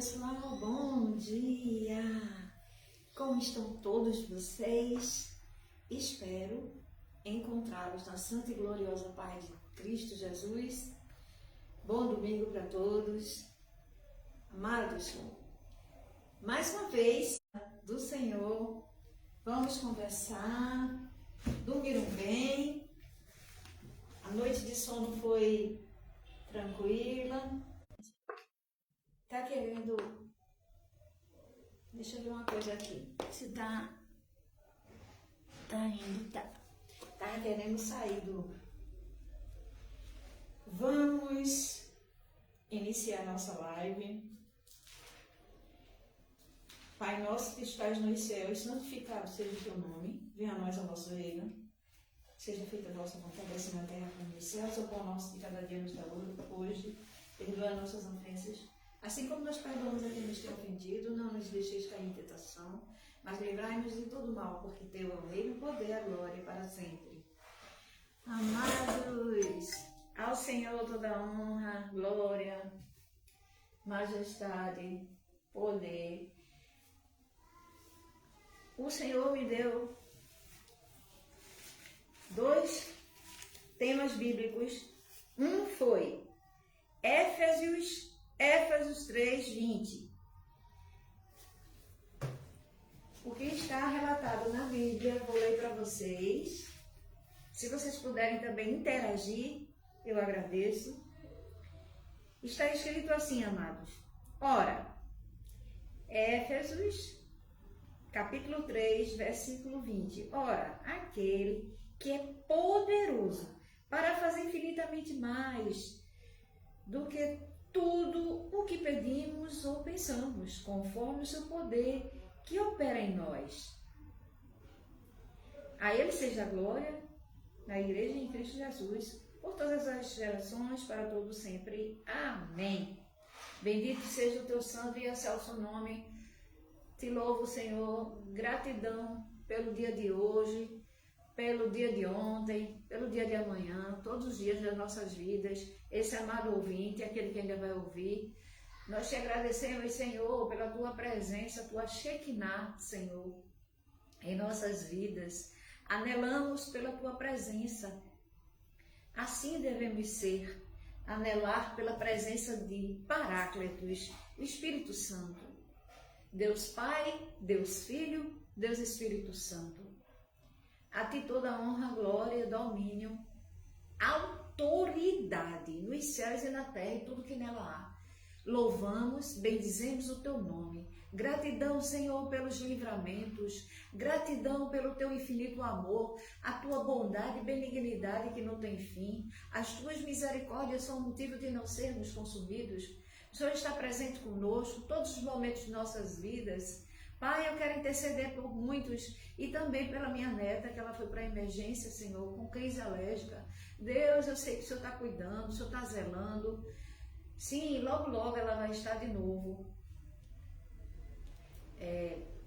pessoal, bom dia! Como estão todos vocês? Espero encontrá-los na santa e gloriosa paz de Cristo Jesus. Bom domingo para todos. Amados, mais uma vez do Senhor, vamos conversar, dormiram bem, a noite de sono foi tranquila. Tá querendo... Deixa eu ver uma coisa aqui. Se tá indo, tá querendo sair do... Vamos iniciar nossa live. Pai nosso que estás nos céus, santificado seja o teu nome. Venha a nós o nosso reino. Seja feita a vossa vontade, assim na terra como nos céus. O pão nosso de cada dia nos dá hoje. Perdoa nossas ofensas, assim como nós perdoamos a quem nos tem ofendido. Não nos deixeis cair em tentação, mas livrai-nos de todo mal, porque teu é o reino, o poder e a glória para sempre. Amados, ao Senhor toda honra, glória, majestade, poder. O Senhor me deu 2 temas bíblicos. Um foi Éfesos 3:20. O que está relatado na Bíblia, vou ler para vocês. Se vocês puderem também interagir, eu agradeço. Está escrito assim, amados. Ora, Éfesos, capítulo 3, versículo 20. Ora, aquele que é poderoso para fazer infinitamente mais do que tudo o que pedimos ou pensamos, conforme o seu poder que opera em nós. A Ele seja a glória na Igreja em Cristo Jesus, por todas as gerações, para todos sempre. Amém. Bendito seja o teu santo e excelso nome. Te louvo, Senhor. Gratidão pelo dia de hoje, pelo dia de ontem, pelo dia de amanhã, todos os dias das nossas vidas. Esse amado ouvinte, aquele que ainda vai ouvir, nós te agradecemos, Senhor, pela tua presença, tua Shekinah, Senhor, em nossas vidas. Anelamos pela tua presença. Assim devemos ser, anelar pela presença de Paráclitos, o Espírito Santo. Deus Pai, Deus Filho, Deus Espírito Santo. A ti toda honra, glória, domínio, autoridade nos céus e na terra e tudo que nela há. Louvamos, bendizemos o teu nome. Gratidão, Senhor, pelos livramentos. Gratidão pelo teu infinito amor, a tua bondade e benignidade que não tem fim. As tuas misericórdias são motivo de não sermos consumidos. O Senhor está presente conosco em todos os momentos de nossas vidas. Pai, eu quero interceder por muitos e também pela minha neta, que ela foi para a emergência, Senhor, com crise alérgica. Deus, eu sei que o Senhor está cuidando, o Senhor está zelando. Sim, logo, logo ela vai estar de novo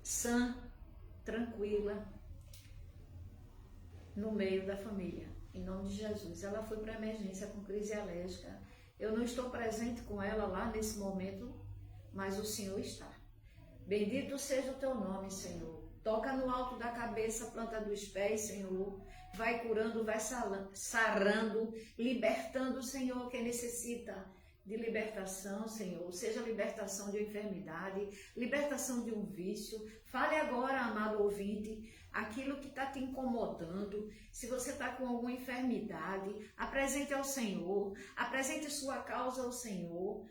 sã, tranquila, no meio da família, em nome de Jesus. Ela foi para a emergência com crise alérgica. Eu não estou presente com ela lá nesse momento, mas o Senhor está. Bendito seja o teu nome, Senhor. Toca no alto da cabeça, planta dos pés, Senhor. Vai curando, vai sarando, libertando, Senhor, quem necessita de libertação, Senhor. Seja libertação de uma enfermidade, libertação de um vício. Fale agora, amado ouvinte, aquilo que está te incomodando. Se você está com alguma enfermidade, apresente ao Senhor. Apresente sua causa ao Senhor.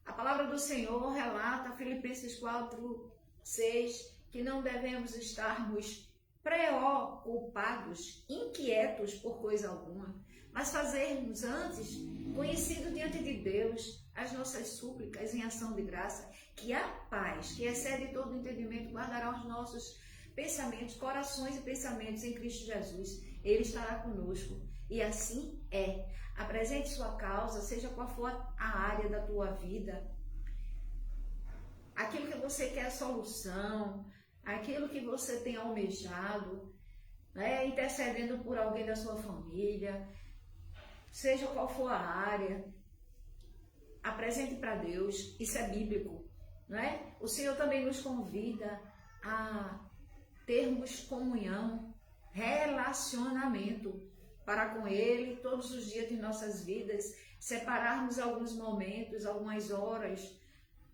A palavra do Senhor relata, Filipenses 4:6, que não devemos estarmos preocupados, inquietos por coisa alguma, mas fazermos antes conhecido diante de Deus as nossas súplicas em ação de graça, que a paz, que excede todo entendimento, guardará os nossos pensamentos, corações e pensamentos em Cristo Jesus. Ele estará conosco. E assim é. Apresente sua causa, seja qual for a área da tua vida, aquilo que você quer solução, aquilo que você tem almejado, intercedendo por alguém da sua família, seja qual for a área, apresente para Deus. Isso é bíblico. não é? O Senhor também nos convida a termos comunhão, relacionamento para com Ele todos os dias de nossas vidas, separarmos alguns momentos, algumas horas,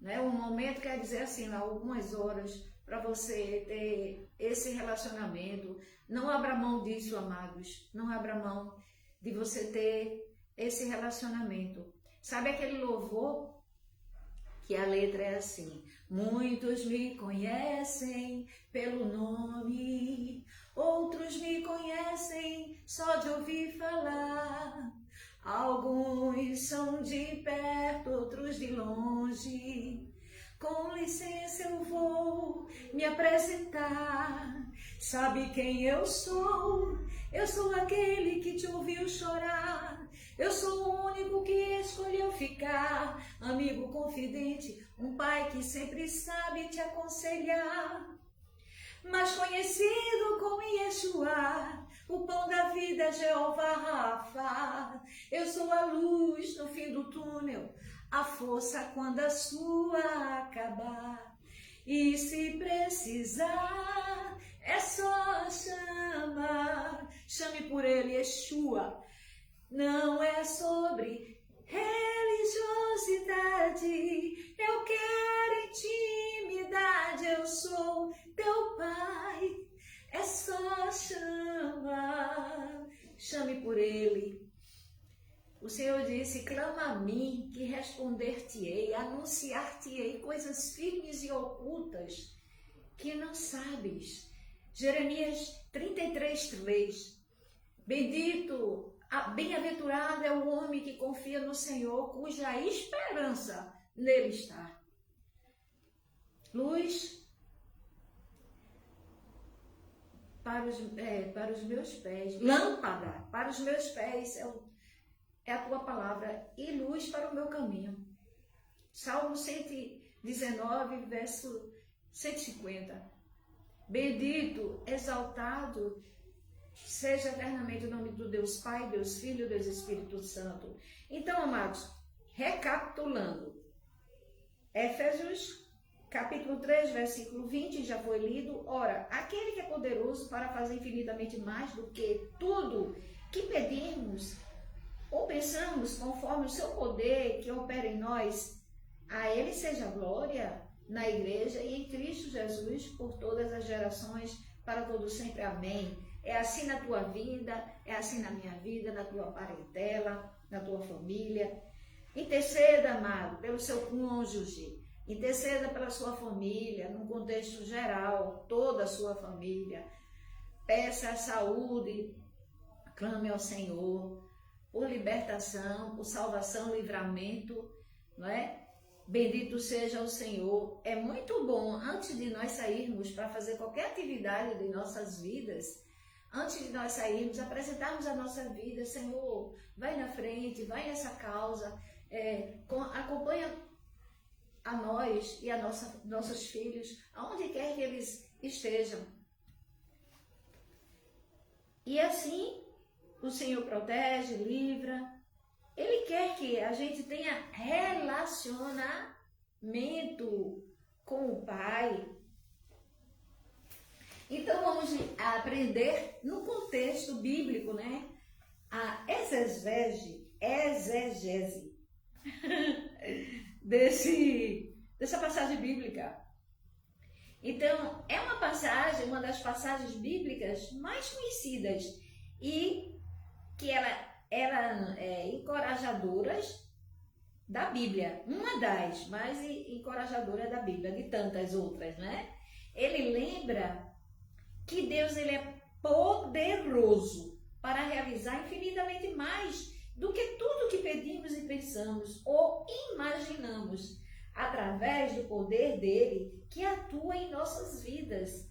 né? Um momento quer dizer assim, algumas horas para você ter esse relacionamento. Não abra mão disso, amados, não abra mão de você ter esse relacionamento. Sabe aquele louvor que a letra é assim: muitos me conhecem pelo nome, outros me conhecem só de ouvir falar. Alguns são de perto, outros de longe. Com licença eu vou me apresentar. Sabe quem eu sou? Eu sou aquele que te ouviu chorar. Eu sou o único que escolheu ficar. Amigo confidente, um pai que sempre sabe te aconselhar. Mas conhecido como Yeshua, o pão da vida, Jeová Rafa. Eu sou a luz no fim do túnel, a força quando a sua acabar. E se precisar, é só chamar. Chame por ele, Yeshua. Não é sobre religiosidade, eu quero intimidade, eu sou teu pai, é só chamar. Chame por ele. O Senhor disse: clama a mim, que responder-te-ei, anunciar-te-ei coisas firmes e ocultas que não sabes. Jeremias 33:3. Bem-aventurado é o homem que confia no Senhor, cuja esperança nele está. Luz para os meus pés, lâmpada para os meus pés é a tua palavra, e luz para o meu caminho. Salmo 119, verso 150. Bendito, exaltado seja eternamente o nome do Deus Pai, Deus Filho, Deus Espírito Santo. Então, amados, recapitulando, Éfesos, capítulo 3, versículo 20, já foi lido. Ora, aquele que é poderoso para fazer infinitamente mais do que tudo que pedimos ou pensamos, conforme o seu poder que opera em nós, a ele seja glória na igreja e em Cristo Jesus por todas as gerações, para todo sempre. Amém. É assim na tua vida, é assim na minha vida, na tua parentela, na tua família. Interceda, amado, pelo seu cônjuge, interceda pela sua família, num contexto geral, toda a sua família. Peça a saúde, clame ao Senhor por libertação, por salvação, livramento, não é? Bendito seja o Senhor. É muito bom, antes de nós sairmos para fazer qualquer atividade de nossas vidas, antes de nós sairmos, apresentarmos a nossa vida: Senhor, vai na frente, vai nessa causa, acompanha a nós e a nossos filhos, aonde quer que eles estejam. E assim, o Senhor protege, livra. Ele quer que a gente tenha relacionamento com o Pai. Então vamos aprender no contexto bíblico, né? A exegese dessa passagem bíblica. Então, é uma passagem, uma das passagens bíblicas mais conhecidas e que ela encorajadoras da Bíblia. Uma das mais encorajadoras da Bíblia, de tantas outras, né? Ele lembra que Deus, ele é poderoso para realizar infinitamente mais do que tudo que pedimos e pensamos ou imaginamos, através do poder dele que atua em nossas vidas.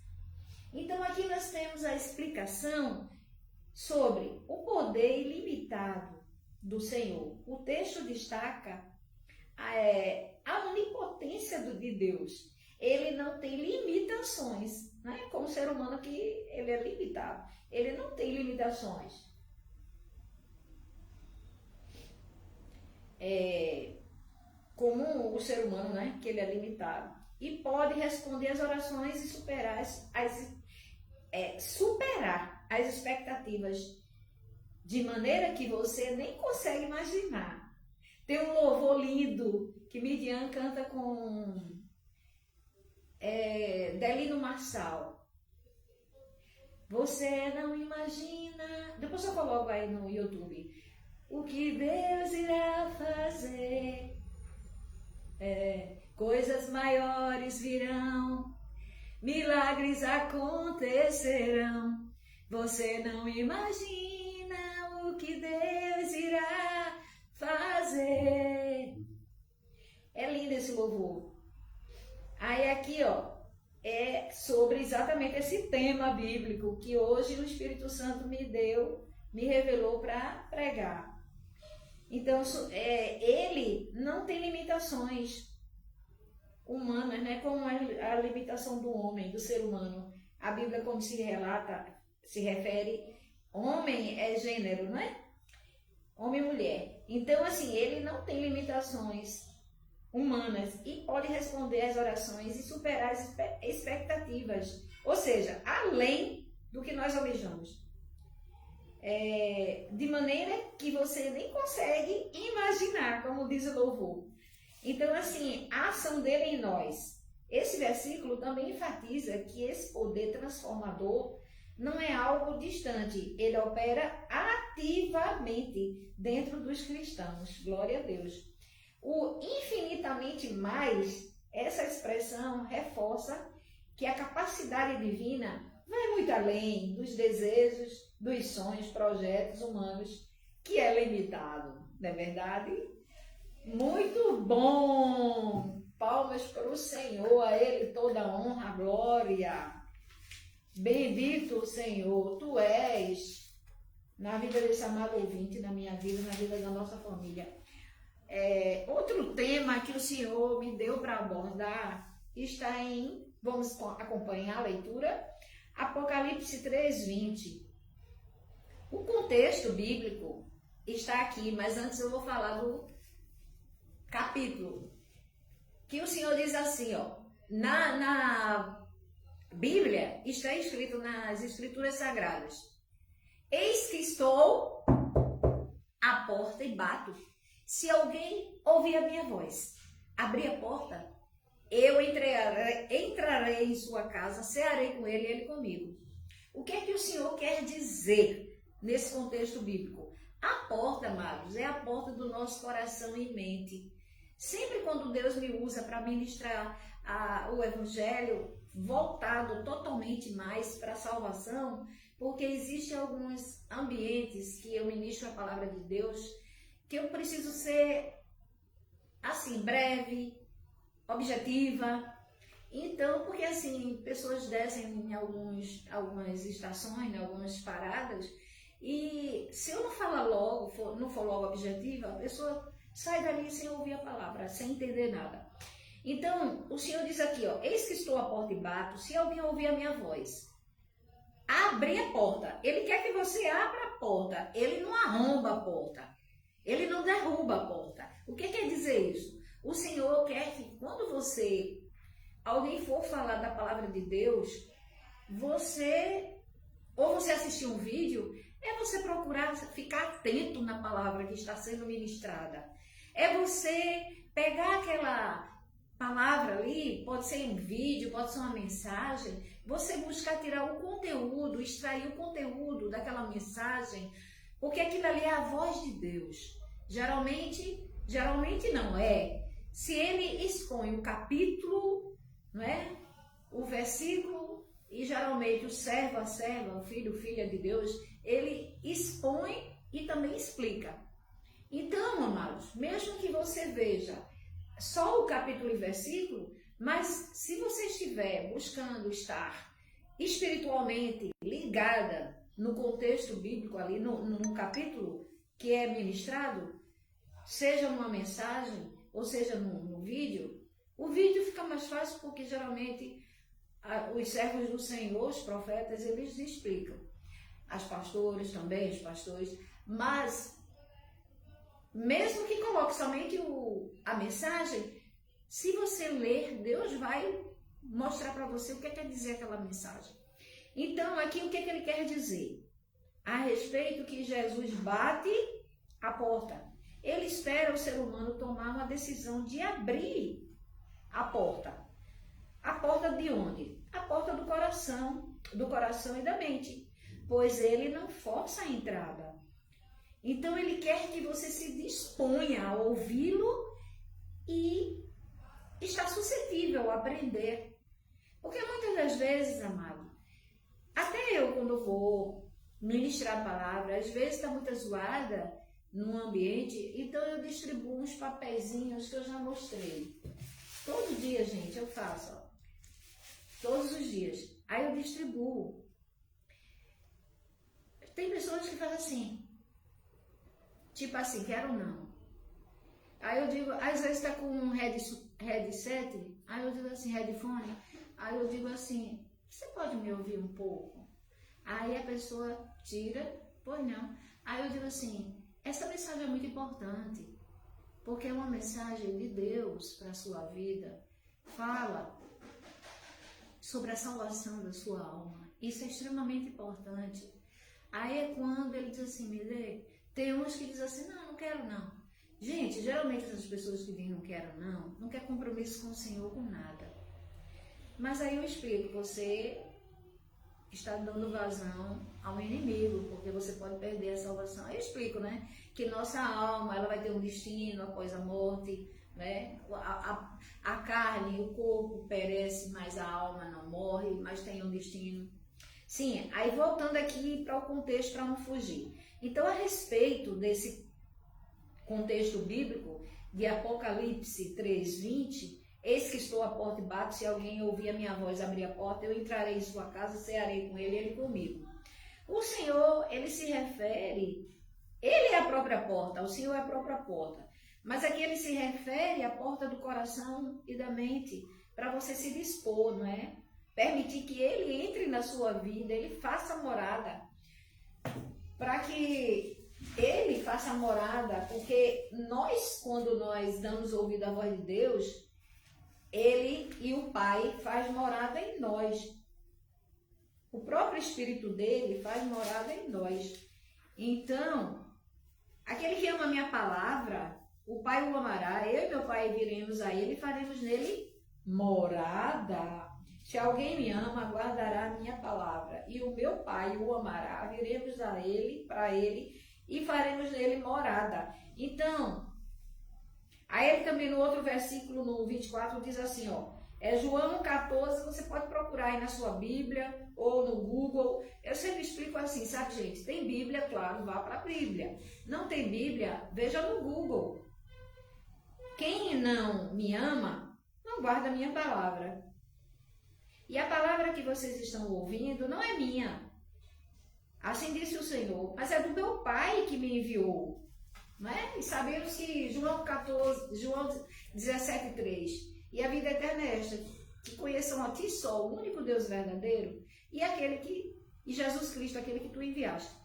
Então aqui nós temos a explicação sobre o poder ilimitado do Senhor. O texto destaca a onipotência de Deus. Ele não tem limitações, né? Como ser humano que ele é limitado. Ele não tem como o ser humano, né? Que ele é limitado. E pode responder às orações e superar as expectativas de maneira que você nem consegue imaginar. Tem um louvor lindo que Midian canta com Delino Marçal. Você não imagina. Depois eu coloco aí no YouTube. O que Deus irá fazer. Coisas maiores virão. Milagres acontecerão. Você não imagina o que Deus irá fazer. É lindo esse louvor. Aí aqui, ó, é sobre exatamente esse tema bíblico que hoje o Espírito Santo me revelou para pregar. Então, ele não tem limitações humanas, né? Como a limitação do homem, do ser humano. A Bíblia, como se refere, homem é gênero, não é? Homem e mulher. Então, assim, ele não tem limitações humanas e pode responder às orações e superar as expectativas. Ou seja, além do que nós almejamos. De maneira que você nem consegue imaginar, como diz o louvor. Então, assim, a ação dele em nós. Esse versículo também enfatiza que esse poder transformador não é algo distante. Ele opera ativamente dentro dos cristãos. Glória a Deus. O infinitamente mais, essa expressão reforça que a capacidade divina vai muito além dos desejos, dos sonhos, projetos humanos, que é limitado, não é verdade? Muito bom! Palmas para o Senhor, a Ele toda a honra, a glória. Bendito o Senhor, Tu és, na vida desse amado ouvinte, na minha vida, na vida da nossa família. Outro tema que o Senhor me deu para abordar está vamos acompanhar a leitura, Apocalipse 3:20. O contexto bíblico está aqui, mas antes eu vou falar do capítulo, que o Senhor diz assim, ó, na Bíblia está escrito nas Escrituras Sagradas: eis que estou à porta e bato. Se alguém ouvir a minha voz, abrir a porta, eu entrarei em sua casa, cearei com ele e ele comigo. O que é que o Senhor quer dizer nesse contexto bíblico? A porta, amados, é a porta do nosso coração e mente. Sempre quando Deus me usa para ministrar o Evangelho voltado totalmente mais para a salvação, porque existem alguns ambientes que eu ministro a palavra de Deus que eu preciso ser, assim, breve, objetiva. Então, porque assim, pessoas descem em algumas estações, em algumas paradas, e se eu não falar logo, não for logo objetiva, a pessoa sai dali sem ouvir a palavra, sem entender nada. Então, o Senhor diz aqui, ó, eis que estou à porta e bato, se alguém ouvir a minha voz, abre a porta. Ele quer que você abra a porta, ele não arromba a porta. Ele não derruba a porta. O que quer dizer isso? O Senhor quer que quando alguém for falar da palavra de Deus, ou você assistir um vídeo, é você procurar ficar atento na palavra que está sendo ministrada. É você pegar aquela palavra ali, pode ser um vídeo, pode ser uma mensagem, você buscar tirar o conteúdo, extrair o conteúdo daquela mensagem, porque aquilo ali é a voz de Deus. Geralmente não é. Se ele expõe o capítulo, não é? O versículo, e geralmente o servo, a serva, o filho, filha de Deus, ele expõe e também explica. Então, amados, mesmo que você veja só o capítulo e versículo, mas se você estiver buscando estar espiritualmente ligada no contexto bíblico ali, no capítulo que é ministrado, seja numa mensagem ou seja no vídeo, o vídeo fica mais fácil porque geralmente os servos do Senhor, os profetas, eles explicam. As pastoras também, os pastores, mas Mesmo que coloque somente a mensagem, se você ler, Deus vai mostrar para você o que quer dizer aquela mensagem. Então, aqui o que ele quer dizer? A respeito que Jesus bate a porta. Ele espera o ser humano tomar uma decisão de abrir a porta. A porta de onde? A porta do coração e da mente, pois ele não força a entrada. Então ele quer que você se disponha a ouvi-lo e estar suscetível a aprender. Porque muitas das vezes, amado, até eu quando vou ministrar a palavra, às vezes está muito zoada num ambiente, então eu distribuo uns papeizinhos que eu já mostrei. Todo dia, gente, eu faço, ó. Todos os dias. Aí eu distribuo. Tem pessoas que fazem assim, tipo assim, quero não. Aí eu digo, às vezes está com um headset, aí eu digo assim, headphone, aí eu digo assim, você pode me ouvir um pouco? Aí a pessoa tira, pois não. Aí eu digo assim, essa mensagem é muito importante, porque é uma mensagem de Deus para a sua vida. Fala sobre a salvação da sua alma. Isso é extremamente importante. Aí é quando ele diz assim, me dê. Tem uns que dizem assim, não quero não. Gente, geralmente essas pessoas que dizem não quero não quer compromisso com o Senhor, com nada. Mas aí eu explico, você está dando vazão ao inimigo, porque você pode perder a salvação. Eu explico, né? Que nossa alma, ela vai ter um destino após a morte, né? A carne, o corpo perece, mas a alma não morre, mas tem um destino. Sim, aí voltando aqui para o contexto, para não fugir. Então, a respeito desse contexto bíblico de Apocalipse 3:20, eis que estou à porta e bato, se alguém ouvir a minha voz abrir a porta, eu entrarei em sua casa, cearei com ele e ele comigo. O Senhor, ele se refere, ele é a própria porta, o Senhor é a própria porta. Mas aqui ele se refere à porta do coração e da mente, para você se dispor, não é? Permitir que ele entre na sua vida, ele faça morada. Para que ele faça morada, porque nós, quando nós damos ouvido à voz de Deus, ele e o Pai faz morada em nós. O próprio Espírito dele faz morada em nós. Então, aquele que ama a minha palavra, o Pai o amará, eu e meu Pai viremos a ele e faremos nele morada. Se alguém me ama, guardará a minha palavra, e o meu Pai o amará, viremos a ele, para ele, e faremos nele morada. Então, aí ele também no outro versículo, no 24, diz assim, ó, é João 14, você pode procurar aí na sua Bíblia, ou no Google. Eu sempre explico assim, sabe, gente? Tem Bíblia, claro, vá para a Bíblia. Não tem Bíblia, veja no Google. Quem não me ama, não guarda a minha palavra. E a palavra que vocês estão ouvindo não é minha. Assim disse o Senhor, mas é do meu Pai que me enviou. Não é? E sabemos que João 17:3, e a vida eterna é esta, que conheçam a ti só, o único Deus verdadeiro, e Jesus Cristo, aquele que tu enviaste.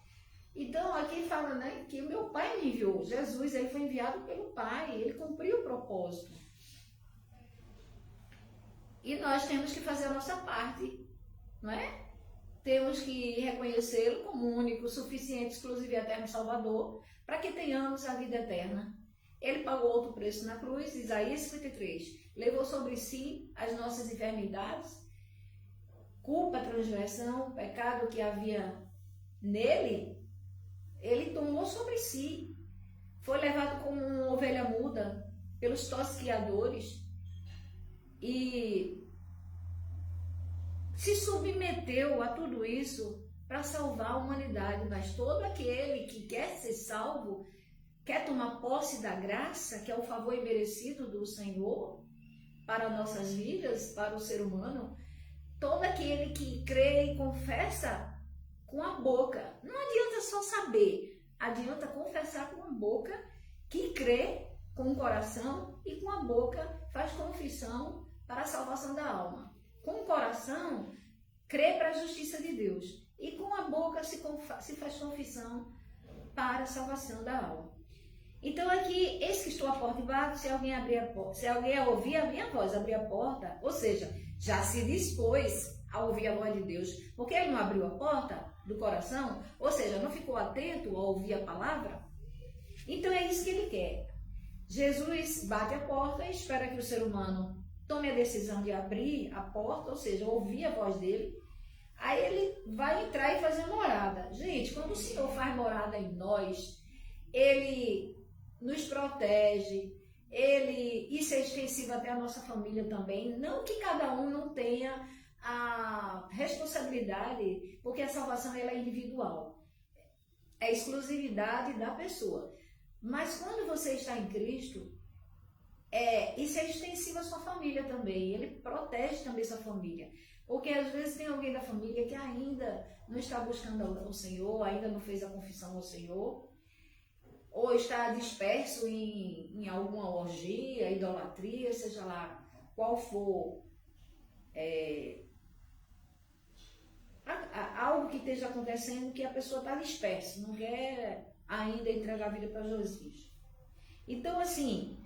Então aqui fala, né, que o meu Pai me enviou. Jesus, ele foi enviado pelo Pai, ele cumpriu o propósito. E nós temos que fazer a nossa parte, não é? Temos que reconhecê-lo como único, suficiente, exclusivo e eterno Salvador, para que tenhamos a vida eterna. Ele pagou outro preço na cruz, Isaías 53, levou sobre si as nossas enfermidades, culpa, transgressão, pecado que havia nele, ele tomou sobre si. Foi levado como uma ovelha muda pelos tosquiadores e se submeteu a tudo isso para salvar a humanidade. Mas todo aquele que quer ser salvo, quer tomar posse da graça, que é o favor imerecido do Senhor para nossas vidas, para o ser humano, todo aquele que crê e confessa com a boca. Não adianta só saber, adianta confessar com a boca, que crê com o coração e com a boca faz confissão para a salvação da alma. Com o coração, crê para a justiça de Deus. E com a boca se faz confissão para a salvação da alma. Então aqui, eis que estou à porta e bato, se alguém abrir a porta, se alguém ouvir a minha voz, abrir a porta, ou seja, já se dispôs a ouvir a voz de Deus, porque ele não abriu a porta do coração, ou seja, não ficou atento a ouvir a palavra. Então é isso que ele quer. Jesus bate a porta e espera que o ser humano tome a decisão de abrir a porta, ou seja, ouvir a voz dele. Aí ele vai entrar e fazer morada. Gente, quando o Senhor faz morada em nós, ele nos protege, isso é extensivo até a nossa família também. Não que cada um não tenha a responsabilidade, porque a salvação ela é individual, é exclusividade da pessoa. Mas quando você está em Cristo, isso é extensivo à sua família também. Ele protege também sua família. Porque às vezes tem alguém da família que ainda não está buscando o Senhor, ainda não fez a confissão ao Senhor, ou está disperso em alguma orgia, idolatria, seja lá qual for algo que esteja acontecendo, que a pessoa está dispersa, não quer ainda entregar a vida para Jesus. Então, assim,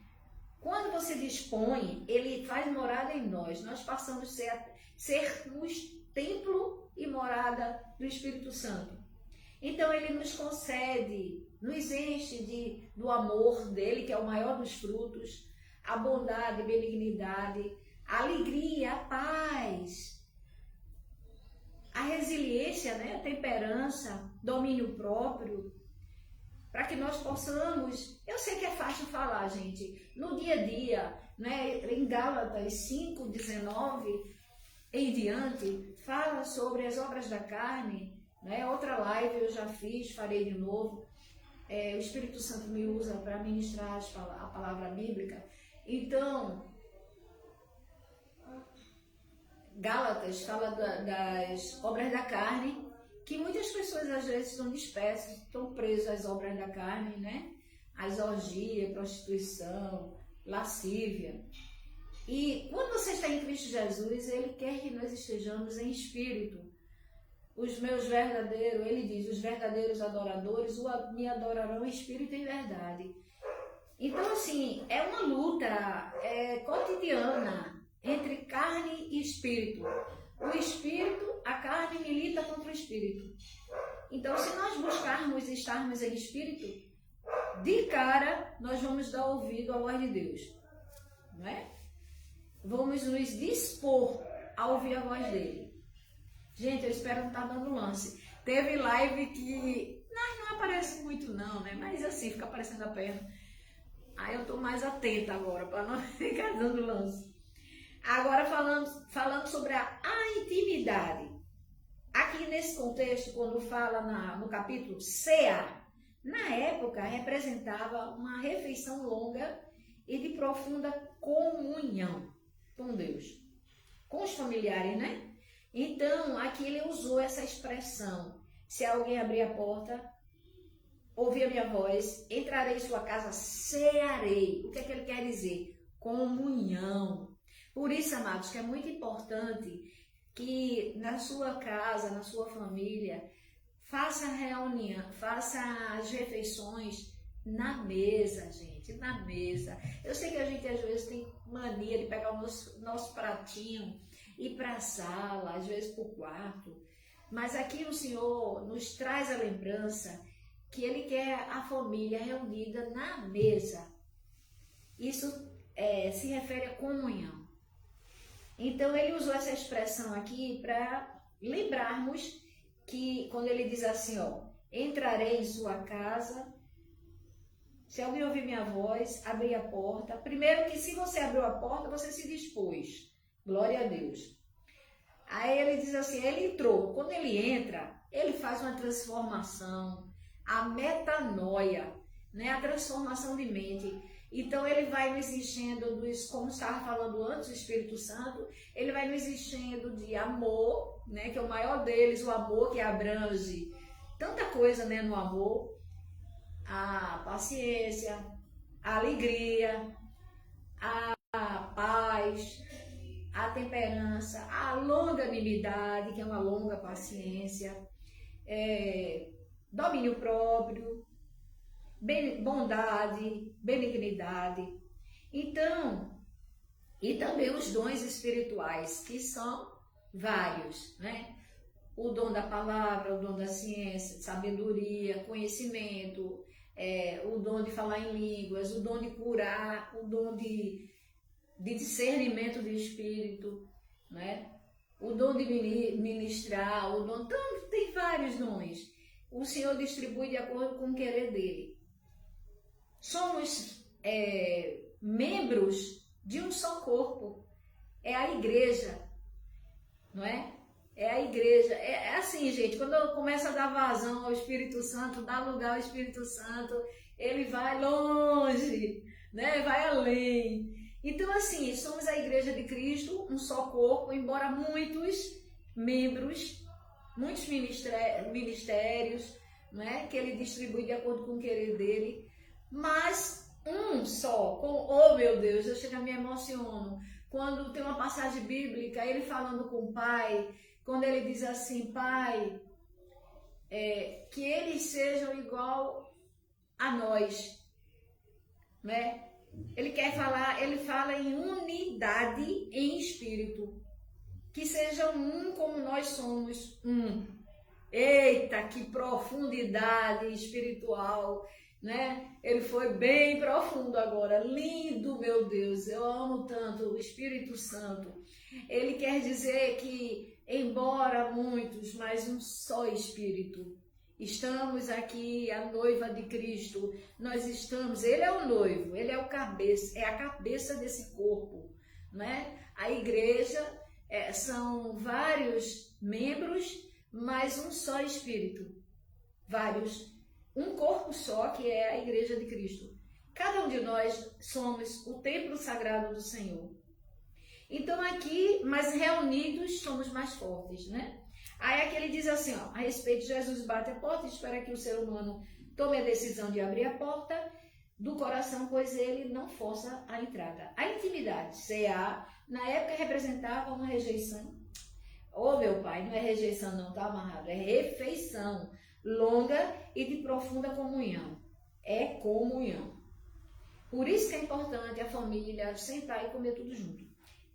quando você dispõe, ele faz morada em nós. Nós passamos a sermos templo e morada do Espírito Santo. Então, ele nos concede, nos enche do amor dele, que é o maior dos frutos, a bondade, a benignidade, a alegria, a paz, a resiliência, né? A temperança, domínio próprio, para que nós possamos, eu sei que é fácil falar, gente, no dia a dia, né, em Gálatas 5:19 em diante, fala sobre as obras da carne, né, outra live eu já fiz, farei de novo, o Espírito Santo me usa para ministrar a palavra bíblica. Então, Gálatas fala das obras da carne, que muitas pessoas às vezes estão dispersas, estão presas às obras da carne, né? As orgias, prostituição, lascívia. E quando você está em Cristo Jesus, Ele quer que nós estejamos em espírito. Os meus verdadeiros, Ele diz, os verdadeiros adoradores me adorarão em espírito e em verdade. Então, assim, é uma luta cotidiana entre carne e espírito. O espírito, a carne milita contra o espírito. Então, se nós buscarmos estarmos em espírito, de cara, nós vamos dar ouvido à voz de Deus. Não é? Vamos nos dispor a ouvir a voz dele. Gente, eu espero não estar dando lance. Teve live que não aparece muito não, né? Mas assim, fica aparecendo a perna. Aí eu estou mais atenta agora, para não ficar dando lance. Agora falando sobre a intimidade. Aqui nesse contexto, quando fala no capítulo Ceia, na época representava uma refeição longa e de profunda comunhão com Deus, com os familiares, né? Então, aqui ele usou essa expressão: se alguém abrir a porta, ouvir a minha voz, entrarei em sua casa, cearei. O que é que ele quer dizer? Comunhão. Por isso, amados, que é muito importante que na sua casa, na sua família, faça reunião, faça as refeições na mesa, gente, na mesa. Eu sei que a gente às vezes tem mania de pegar o nosso pratinho e ir para a sala, às vezes para o quarto, mas aqui o Senhor nos traz a lembrança que Ele quer a família reunida na mesa. Isso se refere à comunhão. Então, ele usou essa expressão aqui para lembrarmos que, quando ele diz assim, entrarei em sua casa, se alguém ouvir minha voz, abrir a porta. Primeiro que se você abriu a porta, você se dispôs. Glória a Deus. Aí ele diz assim, ele entrou. Quando ele entra, ele faz uma transformação, a metanoia, né? A transformação de mente. Então, ele vai nos enchendo como estava falando antes, o Espírito Santo, ele vai nos enchendo de amor, né, que é o maior deles, o amor que abrange tanta coisa, né, no amor, a paciência, a alegria, a paz, a temperança, a longanimidade, que é uma longa paciência, domínio próprio. bondade, benignidade. Então, e também os dons espirituais, que são vários, né? O dom da palavra, o dom da ciência, de sabedoria, conhecimento, o dom de falar em línguas, o dom de curar, o dom de discernimento de espírito, né? O dom de ministrar, o dom... Então, tem vários dons. O Senhor distribui de acordo com o querer dele. Somos membros de um só corpo. É a igreja, não é? É a igreja. É assim, gente, quando eu começo a dar vazão ao Espírito Santo, dar lugar ao Espírito Santo, ele vai longe, né? Vai além. Então, assim, somos a igreja de Cristo, um só corpo, embora muitos membros, muitos ministérios, né? Que ele distribui de acordo com o querer dele, mas um só, oh meu Deus, eu chego a me emociono, quando tem uma passagem bíblica, ele falando com o Pai, quando ele diz assim, Pai, que eles sejam igual a nós, né? Ele fala em unidade em espírito, que sejam um como nós somos um. Eita, que profundidade espiritual, né? Ele foi bem profundo agora, lindo, meu Deus, eu amo tanto o Espírito Santo. Ele quer dizer que, embora muitos, mas um só Espírito. Estamos aqui, a noiva de Cristo, nós estamos, ele é o noivo, ele é o cabeça, é a cabeça desse corpo, né? A igreja são vários membros, mas um só Espírito, vários, um corpo só, que é a igreja de Cristo. Cada um de nós somos o templo sagrado do Senhor. Então aqui, mas reunidos, somos mais fortes, né? Aí aqui ele diz assim, ó, a respeito de Jesus bate a porta e espera que o ser humano tome a decisão de abrir a porta do coração, pois ele não força a entrada. A intimidade, CA, na época representava uma rejeição. Ô meu pai, não é rejeição não, tá amarrado, é refeição longa e de profunda comunhão. É comunhão. Por isso que é importante a família sentar e comer tudo junto.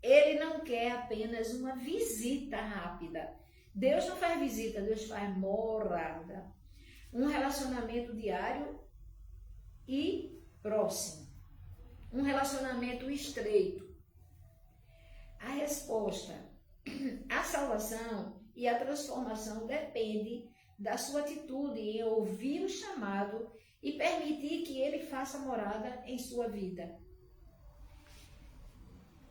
Ele não quer apenas uma visita rápida. Deus não faz visita, Deus faz morada. Um relacionamento diário e próximo. Um relacionamento estreito. A resposta, a salvação e a transformação depende da sua atitude em ouvir o chamado e permitir que ele faça morada em sua vida.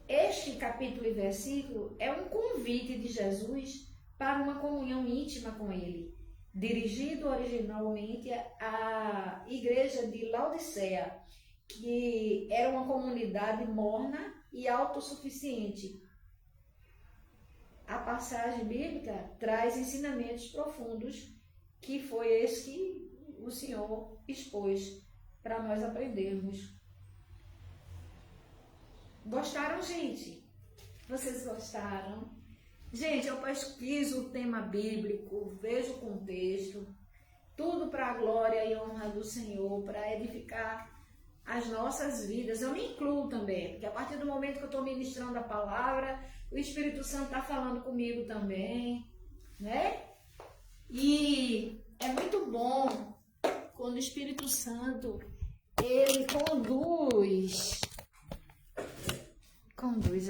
Este capítulo e versículo é um convite de Jesus para uma comunhão íntima com ele, dirigido originalmente à igreja de Laodiceia, que era uma comunidade morna e autossuficiente. A passagem bíblica traz ensinamentos profundos, que foi esse que o Senhor expôs para nós aprendermos. Gostaram, gente? Vocês gostaram? Gente, eu pesquiso o tema bíblico, vejo o contexto, tudo para a glória e honra do Senhor, para edificar as nossas vidas. Eu me incluo também, porque a partir do momento que eu estou ministrando a palavra, o Espírito Santo está falando comigo também, né? E é muito bom quando o Espírito Santo, ele conduz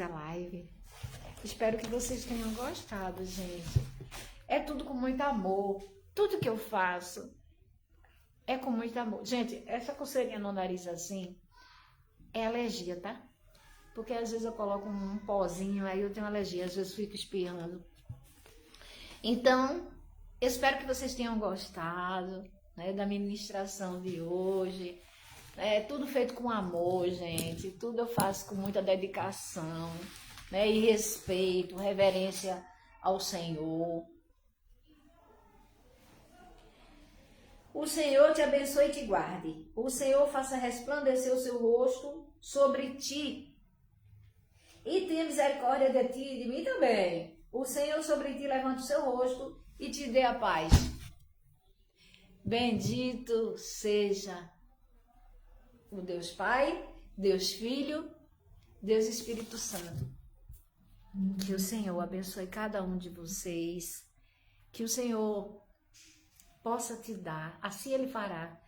a live. Espero que vocês tenham gostado, gente. É tudo com muito amor. Tudo que eu faço é com muito amor. Gente, essa coceirinha no nariz assim é alergia, tá? Porque às vezes eu coloco um pozinho, aí eu tenho alergia, às vezes fico espirrando. Então, espero que vocês tenham gostado, né, da ministração de hoje. É tudo feito com amor, gente. Tudo eu faço com muita dedicação, né, e respeito, reverência ao Senhor. O Senhor te abençoe e te guarde. O Senhor faça resplandecer o seu rosto sobre ti e tenha misericórdia de ti e de mim também. O Senhor sobre ti levante o seu rosto e te dê a paz. Bendito seja o Deus Pai, Deus Filho, Deus Espírito Santo. Que o Senhor abençoe cada um de vocês, que o Senhor possa te dar, assim Ele fará,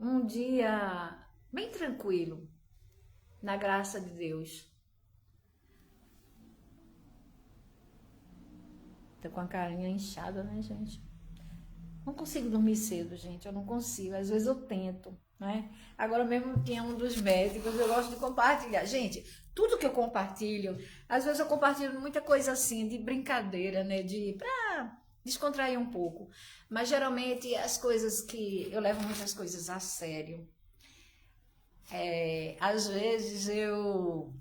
um dia bem tranquilo, na graça de Deus. Tô com a carinha inchada, né, gente? Não consigo dormir cedo, gente, eu não consigo, às vezes eu tento, né? Agora mesmo tinha um dos médicos, eu gosto de compartilhar. Gente, tudo que eu compartilho, às vezes eu compartilho muita coisa assim, de brincadeira, né? Pra descontrair um pouco. Mas geralmente as coisas que eu levo muitas coisas a sério. Às vezes eu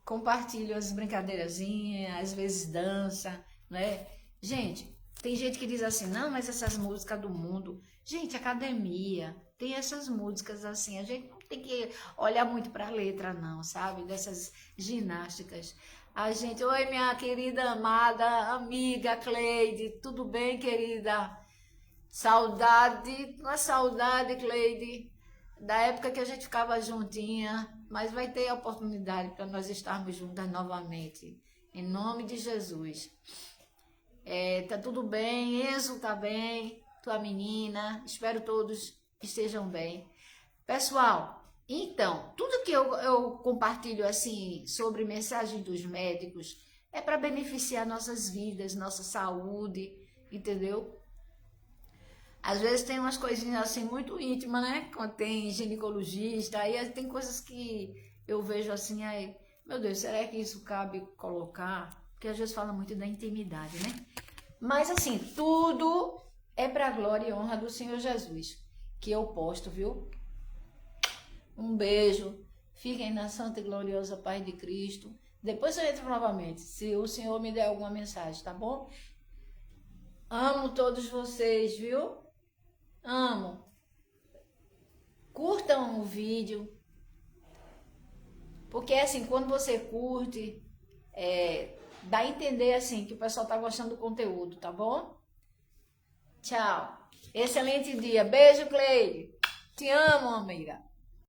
compartilho as brincadeirazinhas, às vezes dança, né? Gente, tem gente que diz assim, não, mas essas músicas do mundo... Gente, academia, tem essas músicas assim, a gente não tem que olhar muito para a letra não, sabe? Dessas ginásticas. A gente, oi minha querida, amada, amiga Cleide, tudo bem, querida? Saudade, não é saudade, Cleide, da época que a gente ficava juntinha, mas vai ter a oportunidade para nós estarmos juntas novamente, em nome de Jesus. Tá tudo bem, Enzo tá bem, tua menina, espero todos estejam bem. Pessoal, então, tudo que eu compartilho assim sobre mensagem dos médicos é para beneficiar nossas vidas, nossa saúde, entendeu? Às vezes tem umas coisinhas assim muito íntimas, né? Quando tem ginecologista, aí tem coisas que eu vejo assim, aí, meu Deus, será que isso cabe colocar? Porque às vezes fala muito da intimidade, né? Mas assim, tudo é para a glória e honra do Senhor Jesus, que eu posto, viu? Um beijo, fiquem na santa e gloriosa paz de Cristo. Depois eu entro novamente, se o Senhor me der alguma mensagem, tá bom? Amo todos vocês, viu? Amo. Curtam o vídeo, porque assim, quando você curte, dá a entender assim que o pessoal tá gostando do conteúdo, tá bom? Tchau. Excelente dia. Beijo, Cleide. Te amo, amiga.